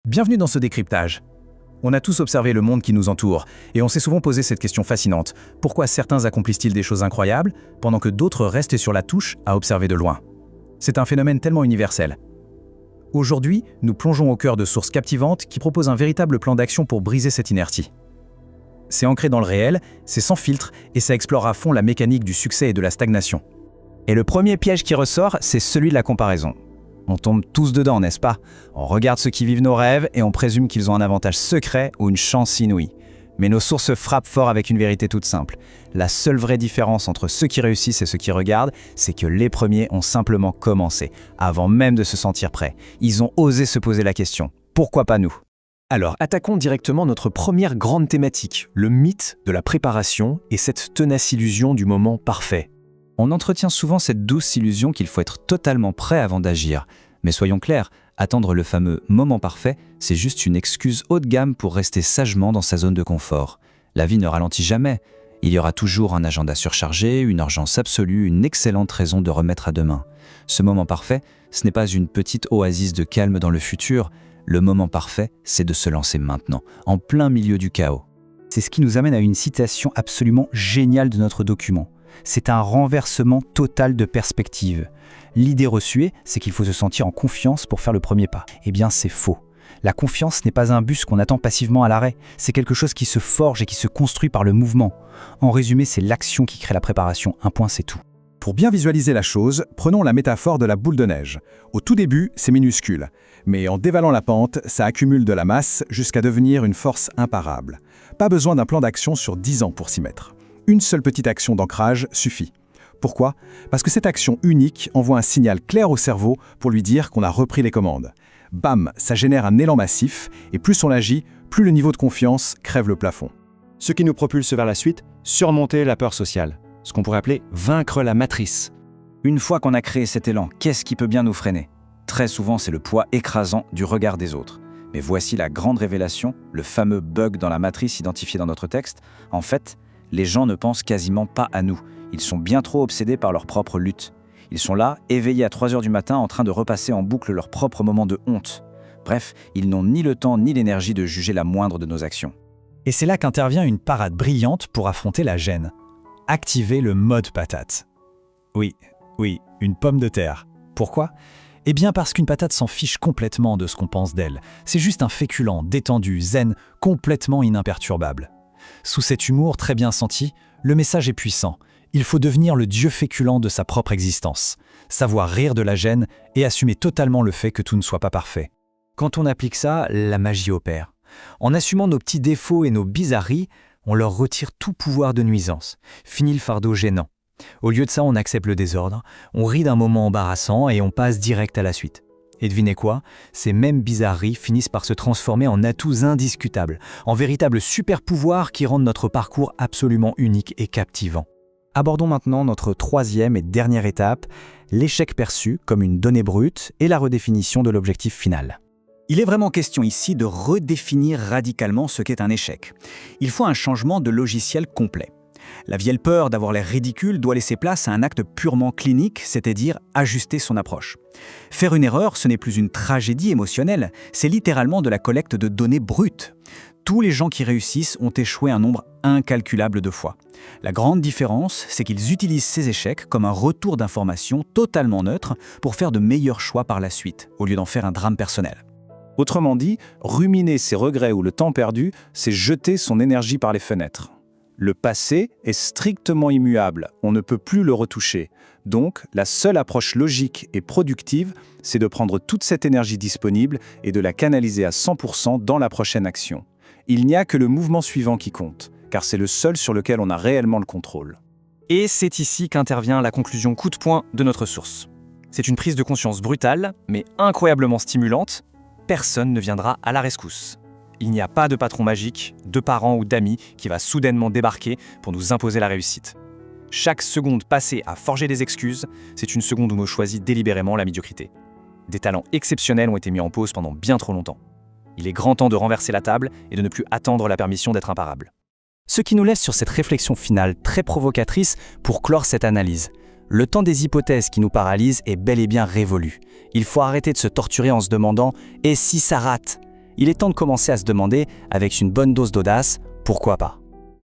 Bienvenue dans ce décryptage. On a tous observé le monde qui nous entoure, et on s'est souvent posé cette question fascinante. Pourquoi certains accomplissent-ils des choses incroyables, pendant que d'autres restent sur la touche à observer de loin? C'est un phénomène tellement universel. Aujourd'hui, nous plongeons au cœur de sources captivantes qui proposent un véritable plan d'action pour briser cette inertie. C'est ancré dans le réel, c'est sans filtre, et ça explore à fond la mécanique du succès et de la stagnation. Et le premier piège qui ressort, c'est celui de la comparaison. On tombe tous dedans, n'est-ce pas? On regarde ceux qui vivent nos rêves et on présume qu'ils ont un avantage secret ou une chance inouïe. Mais nos sources frappent fort avec une vérité toute simple. La seule vraie différence entre ceux qui réussissent et ceux qui regardent, c'est que les premiers ont simplement commencé, avant même de se sentir prêts. Ils ont osé se poser la question. Pourquoi pas nous? Alors, attaquons directement notre première grande thématique, le mythe de la préparation et cette tenace illusion du moment parfait. On entretient souvent cette douce illusion qu'il faut être totalement prêt avant d'agir. Mais soyons clairs, attendre le fameux moment parfait, c'est juste une excuse haut de gamme pour rester sagement dans sa zone de confort. La vie ne ralentit jamais. Il y aura toujours un agenda surchargé, une urgence absolue, une excellente raison de remettre à demain. Ce moment parfait, ce n'est pas une petite oasis de calme dans le futur. Le moment parfait, c'est de se lancer maintenant, en plein milieu du chaos. C'est ce qui nous amène à une citation absolument géniale de notre document. C'est un renversement total de perspective. L'idée reçue, c'est qu'il faut se sentir en confiance pour faire le premier pas. Eh bien, c'est faux. La confiance n'est pas un bus qu'on attend passivement à l'arrêt. C'est quelque chose qui se forge et qui se construit par le mouvement. En résumé, c'est l'action qui crée la préparation. Un point, c'est tout. Pour bien visualiser la chose, prenons la métaphore de la boule de neige. Au tout début, c'est minuscule. Mais en dévalant la pente, ça accumule de la masse jusqu'à devenir une force imparable. Pas besoin d'un plan d'action sur 10 ans pour s'y mettre. Une seule petite action d'ancrage suffit. Pourquoi? Parce que cette action unique envoie un signal clair au cerveau pour lui dire qu'on a repris les commandes. Bam, ça génère un élan massif, et plus on agit, plus le niveau de confiance crève le plafond. Ce qui nous propulse vers la suite, surmonter la peur sociale. Ce qu'on pourrait appeler vaincre la matrice. Une fois qu'on a créé cet élan, qu'est-ce qui peut bien nous freiner? Très souvent, c'est le poids écrasant du regard des autres. Mais voici la grande révélation, le fameux bug dans la matrice identifié dans notre texte. En fait, les gens ne pensent quasiment pas à nous. Ils sont bien trop obsédés par leur propre lutte. Ils sont là, éveillés à 3 h du matin, en train de repasser en boucle leur propre moment de honte. Bref, ils n'ont ni le temps ni l'énergie de juger la moindre de nos actions. Et c'est là qu'intervient une parade brillante pour affronter la gêne. Activer le mode patate. Oui, une pomme de terre. Pourquoi? Eh bien parce qu'une patate s'en fiche complètement de ce qu'on pense d'elle. C'est juste un féculent, détendu, zen, complètement imperturbable. Sous cet humour très bien senti, le message est puissant. Il faut devenir le dieu féculent de sa propre existence, savoir rire de la gêne et assumer totalement le fait que tout ne soit pas parfait. Quand on applique ça, la magie opère. En assumant nos petits défauts et nos bizarreries, on leur retire tout pouvoir de nuisance. Fini le fardeau gênant. Au lieu de ça, on accepte le désordre, on rit d'un moment embarrassant et on passe direct à la suite. Et devinez quoi? Ces mêmes bizarreries finissent par se transformer en atouts indiscutables, en véritables super-pouvoirs qui rendent notre parcours absolument unique et captivant. Abordons maintenant notre troisième et dernière étape, l'échec perçu comme une donnée brute et la redéfinition de l'objectif final. Il est vraiment question ici de redéfinir radicalement ce qu'est un échec. Il faut un changement de logiciel complet. La vieille peur d'avoir l'air ridicule doit laisser place à un acte purement clinique, c'est-à-dire ajuster son approche. Faire une erreur, ce n'est plus une tragédie émotionnelle, c'est littéralement de la collecte de données brutes. Tous les gens qui réussissent ont échoué un nombre incalculable de fois. La grande différence, c'est qu'ils utilisent ces échecs comme un retour d'information totalement neutre pour faire de meilleurs choix par la suite, au lieu d'en faire un drame personnel. Autrement dit, ruminer ses regrets ou le temps perdu, c'est jeter son énergie par les fenêtres. Le passé est strictement immuable, on ne peut plus le retoucher. Donc, la seule approche logique et productive, c'est de prendre toute cette énergie disponible et de la canaliser à 100% dans la prochaine action. Il n'y a que le mouvement suivant qui compte, car c'est le seul sur lequel on a réellement le contrôle. Et c'est ici qu'intervient la conclusion coup de poing de notre source. C'est une prise de conscience brutale, mais incroyablement stimulante. Personne ne viendra à la rescousse. Il n'y a pas de patron magique, de parents ou d'amis qui va soudainement débarquer pour nous imposer la réussite. Chaque seconde passée à forger des excuses, c'est une seconde où on choisit délibérément la médiocrité. Des talents exceptionnels ont été mis en pause pendant bien trop longtemps. Il est grand temps de renverser la table et de ne plus attendre la permission d'être imparable. Ce qui nous laisse sur cette réflexion finale très provocatrice pour clore cette analyse. Le temps des hypothèses qui nous paralysent est bel et bien révolu. Il faut arrêter de se torturer en se demandant « et si ça rate ?» Il est temps de commencer à se demander, avec une bonne dose d'audace, pourquoi pas.